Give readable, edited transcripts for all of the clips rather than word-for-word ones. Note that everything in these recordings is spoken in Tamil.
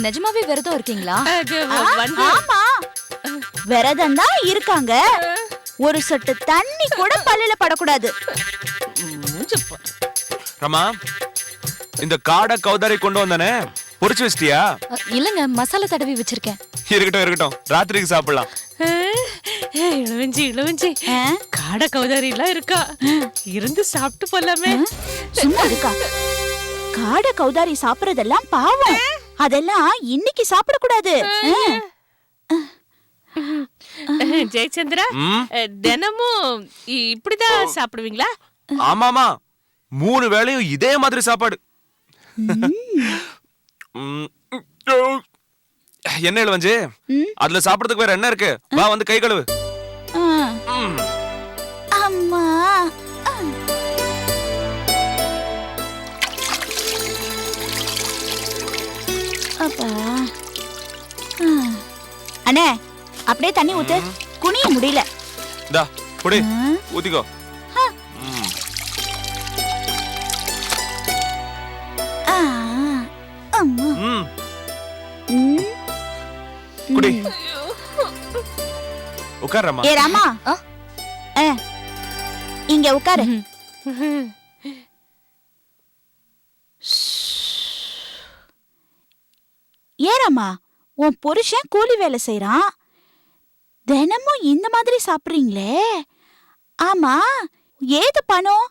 நிஜமாவே விரதம் இருக்கீங்களா? ஆமா, விரதம் தான் இருக்காங்க. ஒரு சொட்டு தண்ணி கூட பல்லுல படக்கூடாது. ரமா, இந்த காடை கௌதாரி கொண்டு வந்தானே, பொரிச்சு வச்சிட்டியா? இல்லங்க, மசாலா தடவி வச்சிருக்கேன். இருக்கட்டும் இருக்கட்டும், ராத்திரிக்கு சாப்பிடலாம். இளவஞ்சி காடை கௌதாரி எல்லாம் இருக்கா? இருந்து சாப்பிட்டு போலாமே. சும்மா இருக்கா? காடை கௌதாரி சாப்பிடுறதெல்லாம் பாவம். அதெல்லாம் இன்னைக்கு சாப்பிடக்கூடாது. ஜெயச்சந்திரா, தினமும் இப்படிதான் சாப்பிடுவீங்களா? ஆமாமா, 3 வேளையும் இதே மாதிரி சாப்பாடு. என்ன இளவஞ்சி, அதுல சாப்பிடறதுக்கு வேற என்ன இருக்கு? வா வந்து கை கழுவு. அம்மா, அப்பா, அண்ணே அப்படியே தண்ணி ஊத்து. குனிய முடியல. டா புடி, ஊத்திக்கோ. அம்மா, குடி. உட்காரமா. ஏ ராமா, இங்க உட்காரு. ஏறாமா, உன் புருஷன் கூலி வேலை செய்யறான். தினமும் இந்த மாதிரி சாப்பிடுறீங்களே. ஆமா, ஏது பணம்?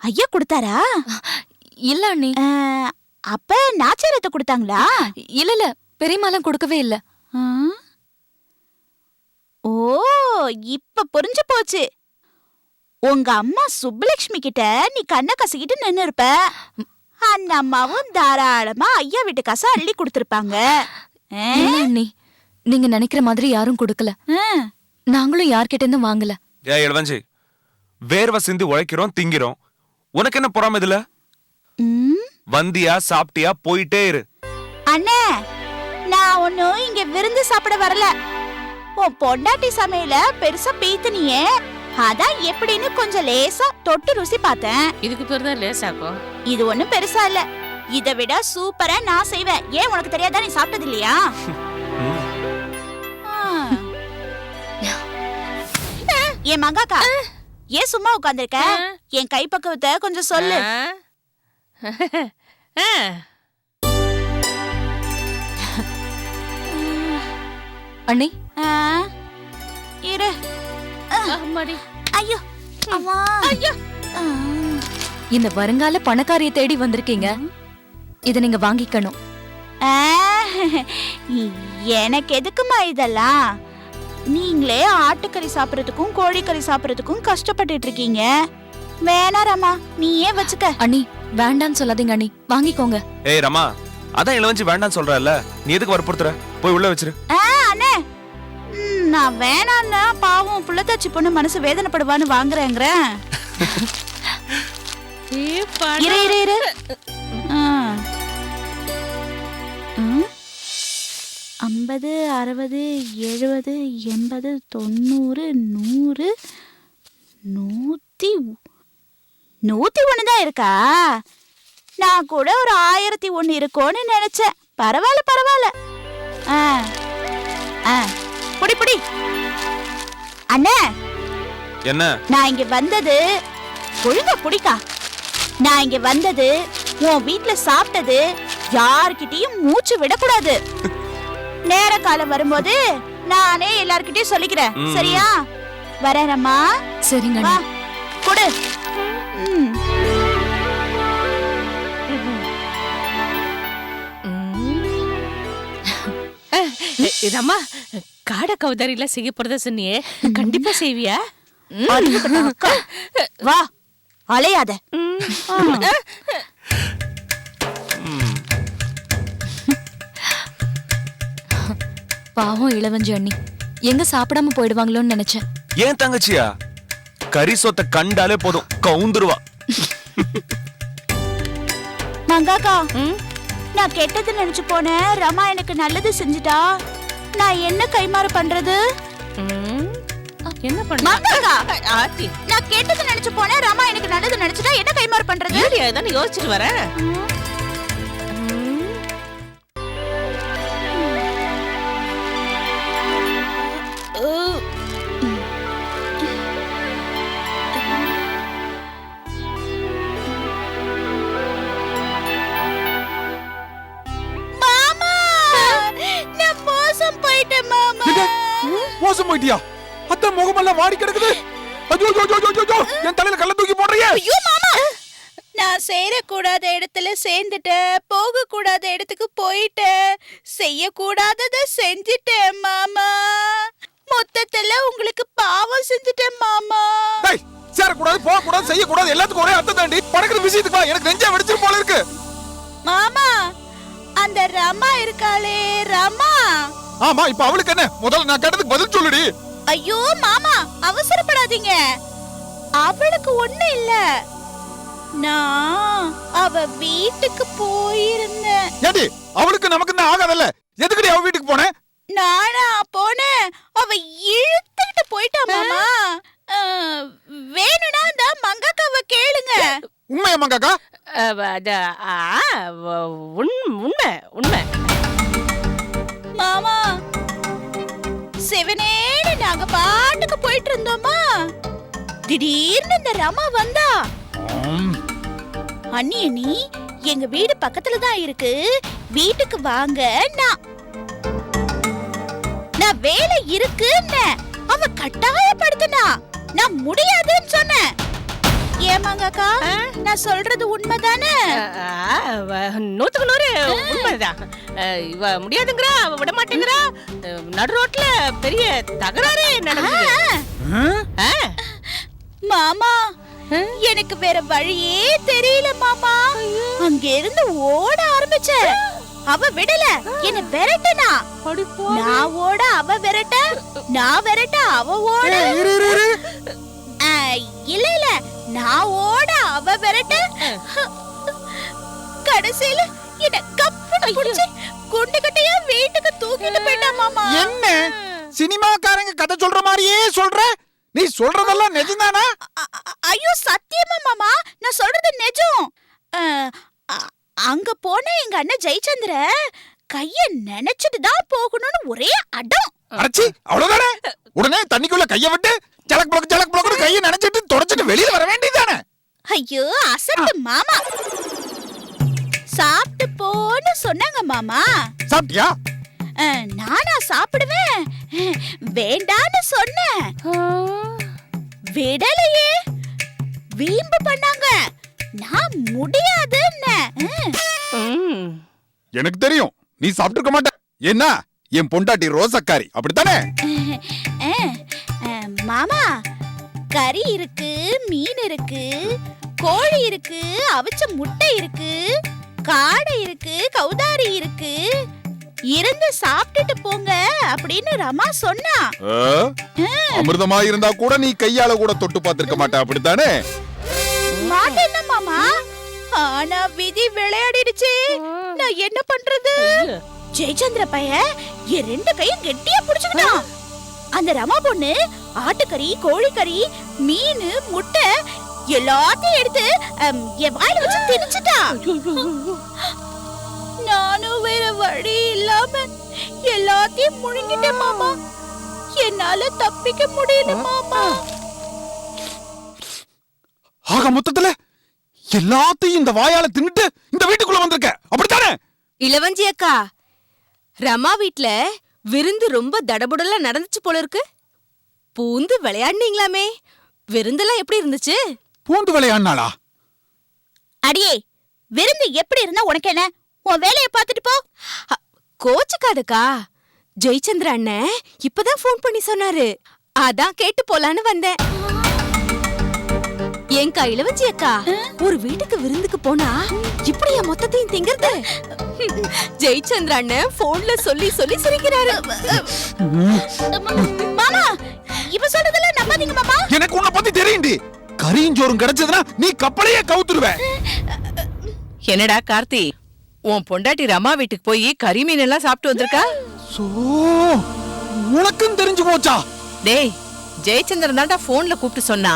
ஐயா கொடுத்தாரா? இல்ல அண்ணி. அப்ப நாச்சாரத்தை கொடுத்தாங்களா? இல்ல, பெரியம்மாலாம் கொடுக்கவே இல்ல. ஓ, இப்ப புரிஞ்சு போச்சு. உங்க அம்மா சுப்புலட்சுமி கிட்ட நீ கண்ணை கசிக்கிட்டு நின்னு இருப்ப. அந்த அம்மாவும் தாராளமா ஐயா வீட்டு காசை அள்ளி கொடுத்திருப்பாங்க. அண்ணி, நீங்க நினைக்கிற மாதிரி யாரும் கொடுக்கல. நாங்களும் யார்கிட்ட இருந்தும் வாங்கல. ஏய் இளவஞ்சி, வேர்வை சிந்தி உழைக்கிறோம், திங்கிறோம். உனக்கு என்ன பொறாம இதுல? வந்தியா, சாப்பிட்டியா, போயிட்டே இரு. அண்ணே, நான் ஒன்னும் இங்க விருந்து சாப்பிட வரல. உன் பொண்டாட்டி சமையல பெருசா பீத்துனியே, அதான் எப்படின்னு கொஞ்சம் லேசா தொட்டு ருசி பார்த்தேன். இதுக்கு பேர் தான் லேசாக்கும். இது ஒண்ணும் பெருசா இல்ல. இதை விட சூப்பரா நான் செய்வேன். ஏன் உனக்கு தெரியாதா? நீ சாப்பிட்டது இல்லையா? என் மங்காக்கா, ஏன் சும்மா உட்கார்ந்திருக்க? என் கை பக்குவத்தை கொஞ்சம் சொல்லு. அண்ணி, இரு. ஐயோ, அம்மா, ஐயோ. இந்த வருங்கால பணக்காரிய தேடி வந்திருக்கீங்க. இத நீங்க வாங்கிக்கணும். எனக்கு எதுக்குமா இதெல்லாம்? நீங்களே ஆட்டுக்கறி சாப்பிடறதுக்கும் கோழிக்கறி சாப்பிடறதுக்கும் கஷ்டப்பட்டுட்டு இருக்கீங்க. வேணா ரமா, நீயே வச்சுக்க. அண்ணி, வேண்டான்னு சொல்லாதீங்க அண்ணி, வாங்கிக்கோங்க. ஏய் ரமா, அதான் இளவஞ்சி வேண்டான்னு சொல்றல, நீ எதுக்கு வற்புறுத்துற? போய் உள்ள வச்சிரு. அண்ணே, நான் வேணான்னா பாவம் புள்ளத்தாச்சி பொண்ணு மனசு வேதனைப்படுவான்னு வாங்குறேங்கிற. இரு இரு இரு. 50, 60, 70, 80, 90, 100, 101 தான் இருக்கா? நான் கூட ஒரு 1001 இருக்கோன்னு நினைச்சேன். பரவாயில்ல பரவாயில்ல. புடி புடி. அண்ணே, என்ன? நான் இங்க வந்தது ஒழுங்கா புடிக்கா. நான் இங்க வந்தது, உன் வீட்டுல சாப்பிட்டது யார்கிட்டயும் மூச்சு விடக்கூடாது. நேர காலம் வரும்போது நானே எல்லார்கிட்டயும் சொல்லிக்கிறேன். சரியா? வரேனம்மா. சரிங்க. வா, கொடு. இதம்மா, காடை கௌதாரி எல்லாம் செய்ய போறதா சொன்னியே, கண்டிப்பா செய்வியா? வா, அலையாத. பாவம் இளவஞ்சி அண்ணி, எங்க சாப்பிடாம போயிடுவாங்களோன்னு நினைச்சேன். ஏன் தங்கச்சியா? கறி சொத்தை கண்டாலே போதும், கவுந்துருவா. மங்காக்கா, நான் கெட்டது நினைச்சு போனேன். ரமா எனக்கு நல்லது செஞ்சுட்டா. நான் என்ன கைமாறு பண்றது? என்ன பண்ண? மங்காக்கா, நான் கெட்டது நினைச்சு போனேன். ரமா எனக்கு நல்லது நினைச்சுட்டா என்ன கைமாறு பண்றது? அதான் யோசிச்சுட்டு வரேன். மாமா. எங்க? மோசம் போயிட்டியா? அத்தை முகமெல்லாம் வாடி கிடக்குது. ஐயோ ஐயோ ஐயோ ஐயோ, ஐயோ, என் தலையில கல்ல தூக்கி போடுறியே. ஐயோ மாமா, நான் சேரக்கூடாத இடத்துல சேர்ந்துட்டேன், போக கூடாத இடத்துக்கு போயிட்டேன், செய்யக்கூடாதத செஞ்சுட்டேன் மாமா. மொத்தத்துல உங்களுக்கு பாவம் செஞ்சுட்டேன் மாமா. டேய், சேரக்கூடாது, போகக்கூடாது, செய்யக்கூடாது, எல்லாத்துக்கும் ஒரே அர்த்தம் தாண்டி. படக்குற விஷயத்துக்கு வா, எனக்கு நெஞ்சா வெடிச்சிரும் போல இருக்கு. மாமா, அந்த ரமா இருக்காளே, ரமா. ஆமா, இப்ப அவளுக்கு என்ன? முதல்ல நான் கேட்டதுக்கு பதில் சொல்லுடி. ஐயோ மாமா, அவசரப்படாதீங்க. அவளுக்கு ஒண்ணு இல்ல, நான் அவ வீட்டுக்கு போயிருந்தேன். ஏடி, அவளுக்கு நமக்கு என்ன ஆகாதல்ல? எதுக்குடி அவ வீட்டுக்கு போனே? நானா போனேன், அவ இழுத்துக்கிட்டு போயிட்டா மாமா. வேணும்னா அந்த மங்காக்காவை கேளுங்க. உண்மையா மங்காக்கா? உண்மை உண்மை. மாமா, சிவனேன்னு நாங்க பாட்டுக்கு போயிட்டு இருந்தோமா, திடீர்னு இந்த ரமா வந்தா. அண்ணி எங்க வீடு பக்கத்துல தான் இருக்கு, வீட்டுக்கு வாங்க. நான் வேலை இருக்குன்னு அவ கட்டாயப்படுத்தினா, நான் முடியாதுன்னு சொன்னேன். ஏமாங்கக்கா, நான் சொல்றது உண்மைதானே? 100க்கு 100 உண்மைதான். இவ முடியாதுங்கிறா, அவ விட மாட்டேங்கிறா. நடு ரோட்ல பெரிய தகராறே நடக்குது. மாமா, எனக்கு வேற வழியே தெரியல மாமா. அங்க இருந்து ஓட ஆரம்பிச்சேன், அவ விடல, என்ன விரட்டுனா. நான் ஓட அவ விரட்ட, நான் விரட்ட அவ ஓட. இல்ல இல்ல, நான் ஓட அவ விரட்ட, கடைசியில என்ன கப்புன்னு புடிச்சு குண்டு கட்டையா வீட்டுக்கு தூக்கிட்டு போயிட்டா மாமா. என்ன சினிமாக்காரங்க கதை சொல்ற மாதிரியே சொல்ற? நீ சொல்றதெல்லாம் நிஜம்தானா? ஐயோ சத்தியமா மாமா, நான் சொல்றது நிஜம். அங்க போன எங்க அண்ணன் ஜெயச்சந்திர கைய நினைச்சிட்டு தான் போகணும்னு ஒரே அடம். அடச்சி, அவ்வளவுதானே? உடனே தண்ணிக்குள்ள கைய விட்டு ஜலக் புலக்கு கைய நினைச்சிட்டு தொடச்சிட்டு வெளியில வர வேண்டியதானே? ஐயோ அசட்டு மாமா. சாப்பிட்டு போன்னு சொன்னாங்க மாமா. சாப்பிட்டியா? நானா சாப்பிடுவேன், வேண்டான்னு சொன்னேன், விடலையே. வீம்பு பண்ணாங்க, நான் முடியாதுன்னு. எனக்கு தெரியும், நீ சாப்பிட்டு இருக்க மாட்ட. என்ன, என் பொண்டாட்டி ரோசக்காரி, அப்படித்தானே? மாமா, கறி இருக்கு, மீன் இருக்கு, கோழி இருக்கு, அவிச்ச முட்டை இருக்கு, காடை இருக்கு, கௌதாரி இருக்கு, இருந்து சாப்பிட்டுட்டு போங்க அப்படின்னு ரமா சொன்னா. அமிர்தமா இருந்தா கூட நீ கையால கூட தொட்டு பார்த்திருக்க மாட்ட, அப்படித்தானே? மாட்டேன்னா மாமா, ஆனா விதி விளையாடிடுச்சு. நான் என்ன பண்றது? ஜெயச்சந்திர பையன் என் 2 கையும் கெட்டியா புடிச்சுக்கிட்டான். அந்த ரமா பொண்ணு ஆட்டுக்கறி, கோழிக்கறி, மீன், முட்டை எல்லாத்தையும் எடுத்து என் வாயில வச்சு திணிச்சுட்டா. நானும் வேற வழி இல்லாம எல்லாத்தையும் முழுங்கிட்டேன் மாமா. என்னால தப்பிக்க முடியல மாமா. ஆக மொத்தத்துல எல்லாத்தையும் இந்த வாயால தின்னுட்டு இந்த வீட்டுக்குள்ள வந்திருக்க, அப்படித்தானே? இளவஞ்சி அக்கா, ரமா வீட்ல விருந்து ரொம்ப தடபுடலா நடந்துச்சு போல இருக்கு. பூந்து விளையாடுனீங்களாமே, விருந்தெல்லாம் எப்படி இருந்துச்சு? பூந்து விளையாடுனாளா? அடியே, விருந்து எப்படி இருந்தா உனக்கு என்ன? உன் வேலைய பாத்துட்டு போ. கோச்சுக்காதக்கா, ஜெயச்சந்திர அண்ணன் இப்பதான் போன் பண்ணி சொன்னாரு, அதான் கேட்டு போலான்னு வந்தேன். ஏங்கா இளவஞ்சி அக்கா, ஒரு வீட்டுக்கு விருந்துக்கு போனா இப்படியா மொத்தத்தையும் திங்கிறது? ஜெயச்சந்திர அண்ணன் போன்ல சொல்லி சொல்லி சிரிக்கிறாரு. மாமா, இவ சொல்றதெல்லாம் நம்பாதீங்க மாமா. எனக்கு உன்னை பத்தி தெரியும்டி. கறியும் சோறும் கிடைச்சதுன்னா நீ கப்பலையே கவுத்துருவ. என்னடா கார்த்தி, உன் பொண்டாட்டி ரமா வீட்டுக்கு போய் கறி மீன் எல்லாம் சாப்பிட்டு வந்திருக்கா? உனக்கும் தெரிஞ்சு போச்சா? டேய், ஜெயச்சந்திரன் தான்டா போன்ல கூப்பிட்டு சொன்னா.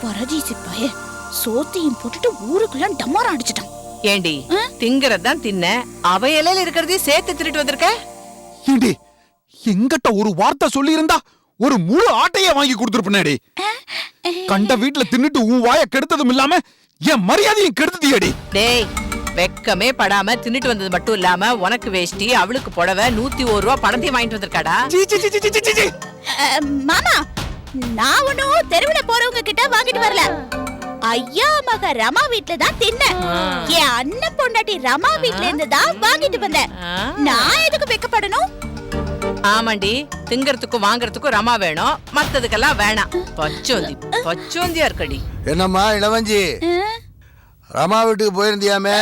பரதீசி பைய சோத்தையும் போட்டுட்டு ஊருக்குள்ள டமாரா அடிச்சிட்டான். ஏண்டி, திங்கறதான் தின்ன, அவ இலையில இருக்கிறதையும் சேர்த்து திருட்டு வந்திருக்க? ஏண்டி, எங்கிட்ட ஒரு வார்த்தை சொல்லி இருந்தா ஒரு முழு ஆட்டையே வாங்கி கொடுத்துருப்பேனேடி. கண்ட வீட்டுல தின்னுட்டு உன் வாய கெடுத்ததும் இல்லாம என் மரியாதையும் கெடுத்துட்டியடி. டேய், வெக்கமே படாம தின்னுட்டு வந்தது மட்டும் இல்லாம உனக்கு வேஷ்டி அவளுக்கு புடவை 101 ரூபா பணத்தையும் வாங்கிட்டு வந்திருக்காடா. சீ, சீ, சீ, சீ, சீ, சீ, சீ. மாமா, நான் ஒன்னும் தெருவுல போறவங்க கிட்ட வாங்கிட்டு வரல. ஐயா மக ரமா வீட்ல தான் தின்னேன். என் அண்ணன் பொண்டாட்டி ரமா வீட்ல இருந்து தான் வாங்கிட்டு வந்தேன். நான் எதுக்கு வெக்கப்படணும்? ஆமாண்டி, திங்கறதுக்கும் வாங்குறதுக்கும் ரமா வேணும், மத்ததுக்கெல்லாம் வேணாம். பச்சோந்தியா இருக்கடி. என்னம்மா இளவஞ்சி, ரமா வீட்டுக்கு போயிருந்தியாமே?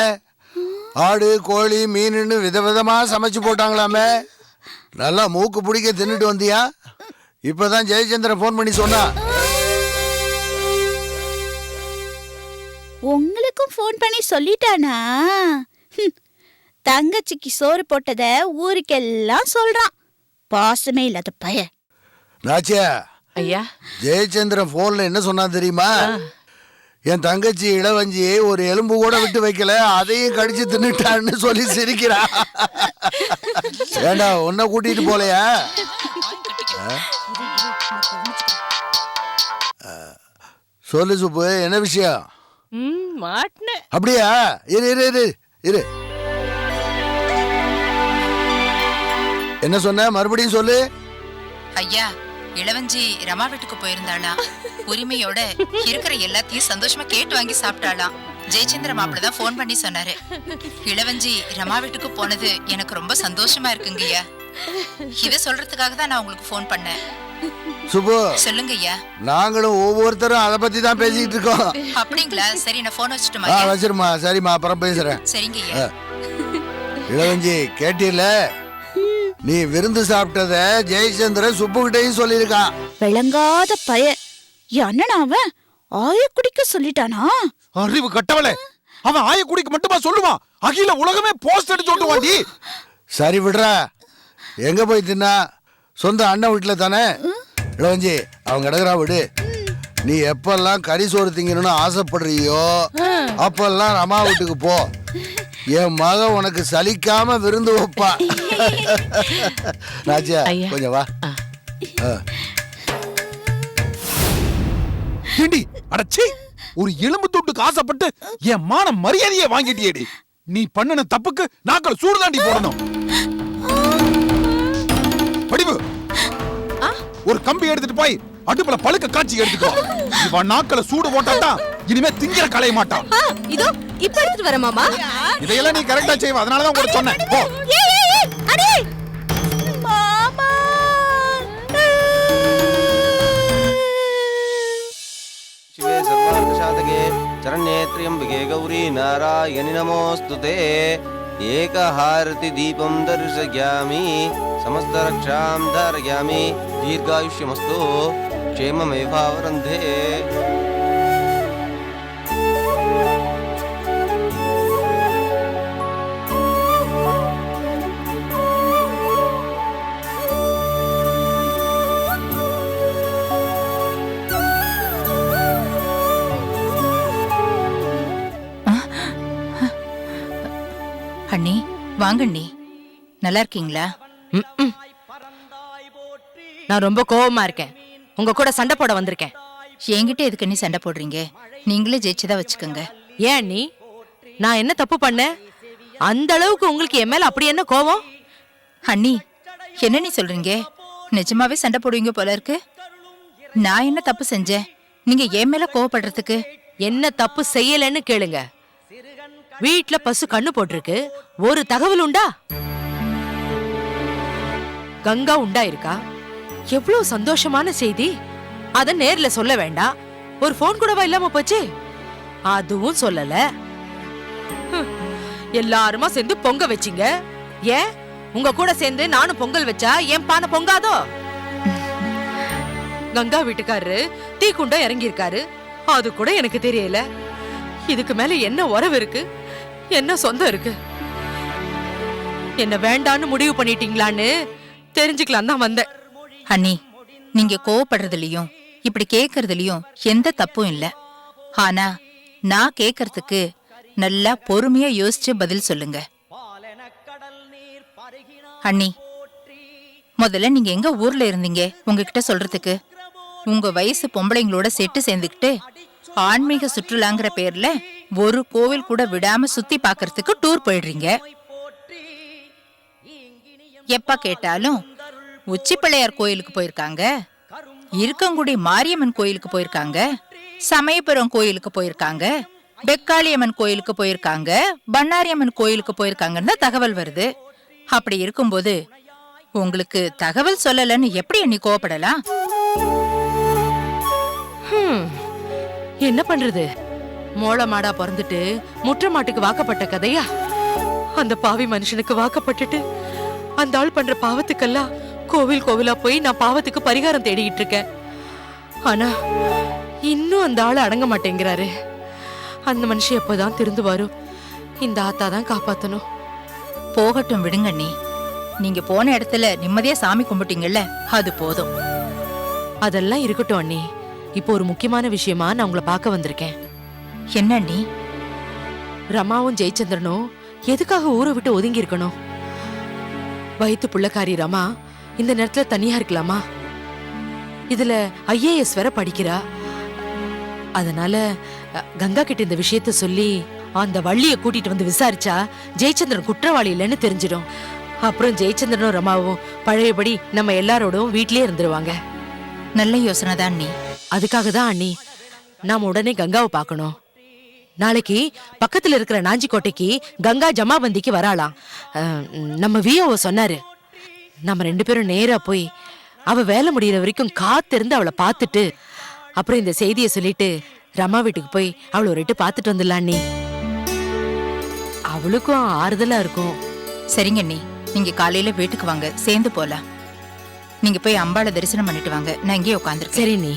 ஆடு கோழி மீனுன்னு விதவிதமா சமைச்சு போட்டாங்களாமே? நல்லா மூக்கு பிடிக்க தின்னுட்டு வந்தியா? இப்பதான் ஜெயச்சந்திரன் போன் பண்ணி சொன்னா. உங்களுக்கும் போன் பண்ணி சொல்லிட்டானா? தங்கச்சிக்கு சோறு போட்டத ஊருக்கெல்லாம் சொல்றான். பாசமே இல்லாத பையன். நாச்சியா, ஐயா, ஜெயச்சந்திரன் போன்ல என்ன சொன்னா தெரியுமா? என் தங்கச்சி இளவஞ்சி ஒரு எலும்பு கூட விட்டு வைக்கல, அதையும் கடிச்சு தின்னுட்டான்னு சொல்லி சிரிக்கிறா. ஏண்டா உன்னை கூட்டிட்டு போலையா? சொல்லு சுப்பு, என்ன விஷயம்? மாட்டினேன். அப்படியா? இரு இரு இரு இரு. என்ன சொன்ன? மறுபடியும் சொல்லு. ஐயா, இளவஞ்சி ரமா வீட்டுக்கு போயிருந்தாளா? உரிமையோட இருக்கிற எல்லாத்தையும் சந்தோஷமா கேட்டு வாங்கி சாப்பிட்டாளாம். ஜெயச்சந்திர மாப்பிள்ள தான் போன் பண்ணி சொன்னாரு. இளவஞ்சி ரமா வீட்டுக்கு போனது எனக்கு ரொம்ப சந்தோஷமா இருக்குங்கய்யா. இத சொல்றதுக்காக தான் நான் உங்களுக்கு போன் பண்ணேன். சுப்பு, சொல்லுங்க ஐயா. நாங்களும் ஒவ்வொருத்தரும் அதை பத்தி தான் பேசிட்டு இருக்கோம். அப்படிங்களா? சரி, நான் போன் வச்சுட்டுமா? வச்சிருமா. சரிம்மா, அப்புறம் பேசுறேன். சரிங்க ஐயா. இளவஞ்சி, கேட்டீல? நீ விருந்து சாப்பிட்டத ஜெயச்சந்திரன் சுப்புகிட்டையும் சொல்லியிருக்கான். விளங்காத பையன். அண்ணன் அவன் ஆய குடிக்க சொல்லிட்டானா? அறிவு கட்டவளே, அவன் ஆய குடிக்கு மட்டுமா சொல்லுவான்? அகில உலகமே போஸ்ட் அடிச்சு ஓட்டுவாண்டி. சரி விடுறா, எங்க போய் தின்னா? சொந்த அண்ணன் வீட்டுல தானே. இளவஞ்சி, அவங்க கிடக்குறா விடு. நீ எப்பெல்லாம் கறி சோறு திங்கணும்னு ஆசைப்படுறியோ அப்பெல்லாம் ரமா வீட்டுக்கு போ. என் மக உனக்கு சலிக்காம விருந்து வைப்பா. ராஜா, கொஞ்சம் வா. ஏண்டி அடச்சி, ஒரு எலும்பு தொட்டுக்கு ஆசைப்பட்டு என் மான மரியாதையை வாங்கிட்டியேடி. நீ பண்ணின தப்புக்கு நாக்கள் சூடு தாண்டி போடணும். படிவு, ஒரு கம்பி எடுத்துட்டு போய் அடுப்புல பழுக்க காட்சி எடுத்துக்கோ. இவன் நாக்களை சூடு போட்டாதான் இனிமே திங்கிற களைய மாட்டான். இதோ இப்ப எடுத்துட்டு வர மாமா. இதையெல்லாம் நீ கரெக்டா செய்வ, அதனாலதான் உங்கள்ட்ட சொன்னேன். போ. மாமா, शिवे सर्वार्थसाधके चरण्ये त्र्यम्बके गौरी नारायणि नमोऽस्तुते. एकहारति दीपं दर्शयामि, समस्तरक्षां धारयामि. दीर्घायुष्यमस्तु, क्षेममेवावरुन्धे. அண்ணி, வாங்க அண்ணி. நல்லா இருக்கீங்களா? நான் ரொம்ப கோவமா இருக்கேன். உங்க கூட சண்டை போட வந்திருக்கேன். என்கிட்ட எதுக்கு அண்ணி சண்டை போடுறீங்க? நீங்களே ஜெயிச்சுதான் வச்சுக்கோங்க. ஏன் அண்ணி, நான் என்ன தப்பு பண்ணேன்? அந்த அளவுக்கு உங்களுக்கு என் மேல அப்படி என்ன கோவம்? அண்ணி, என்ன நீ சொல்றீங்க? நிஜமாவே சண்டை போடுவீங்க போல இருக்கு. நான் என்ன தப்பு செஞ்சேன் நீங்க என் மேல கோவப்படுறதுக்கு? என்ன தப்பு செய்யலன்னு கேளுங்க. வீட்ல பசு கண்ணு போட்டிருக்கு, ஒரு தகவல் உண்டா? கங்கா உண்டா இருக்கா? எவ்வளவு சந்தோஷமான செய்தி. அத நேர்ல சொல்ல வேண்டாம், ஒரு போன் கூடவா இல்லாம போச்சு? அதுவும் சொல்லல. எல்லாருமா சேர்ந்து பொங்க வச்சிங்க. ஏன் உங்க கூட சேர்ந்து நானும் பொங்கல் வச்சா என் பானை பொங்காதோ? கங்கா வீட்டுக்காரரு தீக்குண்டம் இறங்கி இருக்காரு, அது கூட எனக்கு தெரியல. இதுக்கு மேல என்ன உறவு இருக்கு, என்ன சொந்தம் இருக்கு? என்ன வேண்டான்னு முடிவு பண்ணிட்டீங்களான்னு தெரிஞ்சுக்கலாம் தான் வந்தேன். அண்ணி, நீங்க கோவப்படுறதுலயும் இப்படி கேக்குறதுலயும் எந்த தப்பும் இல்ல. ஆனா நான் கேக்குறதுக்கு நல்லா பொறுமையா யோசிச்சு பதில் சொல்லுங்க. அண்ணி, முதல்ல நீங்க எங்க ஊர்ல இருந்தீங்க உங்ககிட்ட சொல்றதுக்கு? உங்க வயசு பொம்பளைங்களோட செட்டு சேர்ந்துக்கிட்டு ஆன்மீக சுற்றுலாங்கிற பேர்ல ஒரு கோவில் கூட விடாம சுத்தி பாக்குறதுக்கு டூர் போயிடுறீங்க. எப்ப கேட்டாலும் உச்சி பிள்ளையார் கோயிலுக்கு போயிருக்காங்க, இருக்கங்குடி மாரியம்மன் கோயிலுக்கு போயிருக்காங்க, சமயபுரம் கோயிலுக்கு போயிருக்காங்க, பெக்காளியம்மன் கோயிலுக்கு போயிருக்காங்க, பண்ணாரியம்மன் கோயிலுக்கு போயிருக்காங்கன்னு தகவல் வருது. அப்படி இருக்கும்போது உங்களுக்கு தகவல் சொல்லலன்னு எப்படி நீ கோவப்படலாம்? என்ன பண்றது? மோள மாடா பிறந்துட்டு முற்ற மாட்டுக்கு வாக்கப்பட்ட கதையா? அந்த பாவி மனுஷனுக்கு வாக்கப்பட்டுட்டு அந்த ஆள் பண்ற பாவத்துக்கெல்லாம் கோவில் கோவிலா போய் நான் பாவத்துக்கு பரிகாரம் தேடிக்கிட்டு இருக்கேன். ஆனா இன்னும் அந்த ஆள் அடங்க மாட்டேங்கிறாரு. அந்த மனுஷன் எப்பதான் திருந்துவாரோ? இந்த ஆத்தா தான் காப்பாத்தணும். போகட்டும், விடுங்க நீ. நீங்க போன இடத்துல நிம்மதியா சாமி கும்பிட்டீங்கல்ல, அது போதும். அதெல்லாம் இருக்கட்டும் அண்ணி. இப்போ ஒரு முக்கியமான விஷயமா நான் உங்களை பார்க்க வந்திருக்கேன். என்ன நீ? ரமாவும் ஜெயச்சந்திரனும் எதுக்காக ஊரை விட்டு ஒதுங்கி இருக்கணும்? வயிற்று புள்ளக்காரி ரமா இந்த நேரத்துல தனியா இருக்கலாமா? இதுல IAS வேற படிக்கிறா. அதனால கங்கா கிட்ட இந்த விஷயத்த சொல்லி அந்த வள்ளிய கூட்டிட்டு வந்து விசாரிச்சா ஜெயச்சந்திரன் குற்றவாளி இல்லைன்னு தெரிஞ்சிடும். அப்புறம் ஜெயச்சந்திரனும் ரமாவும் பழையபடி நம்ம எல்லாரோடும் வீட்லயே இருந்துருவாங்க. நல்ல யோசனை தான் நீ. அதுக்காக தான் அண்ணி நாம உடனே கங்காவை பார்க்கணும். நாளைக்கு பக்கத்துல இருக்கிற நாஞ்சிக்கோட்டைக்கு கங்கா ஜமாபந்திக்கு வராளாம். நம்ம VO சொன்னாரு. நம்ம 2 பேரும் நேரா போய் அவ வேலை முடியற வரைக்கும் காத்திருந்து அவளை பார்த்துட்டு அப்புறம் இந்த செய்தியை சொல்லிட்டு ரமா வீட்டுக்கு போய் அவளை ஒரு எட்டு பார்த்துட்டு வந்துடலாம் நீ. அவளுக்கும் ஆறுதலா இருக்கும். சரிங்க நீ, நீங்க காலையில வீட்டுக்கு வாங்க, சேர்ந்து போலாம். நீங்க போய் அம்பாளை தரிசனம் பண்ணிட்டு வாங்க, நான் இங்கேயே உட்காந்துருக்கேன். சரி நீ.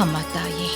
அம்மா தாயே.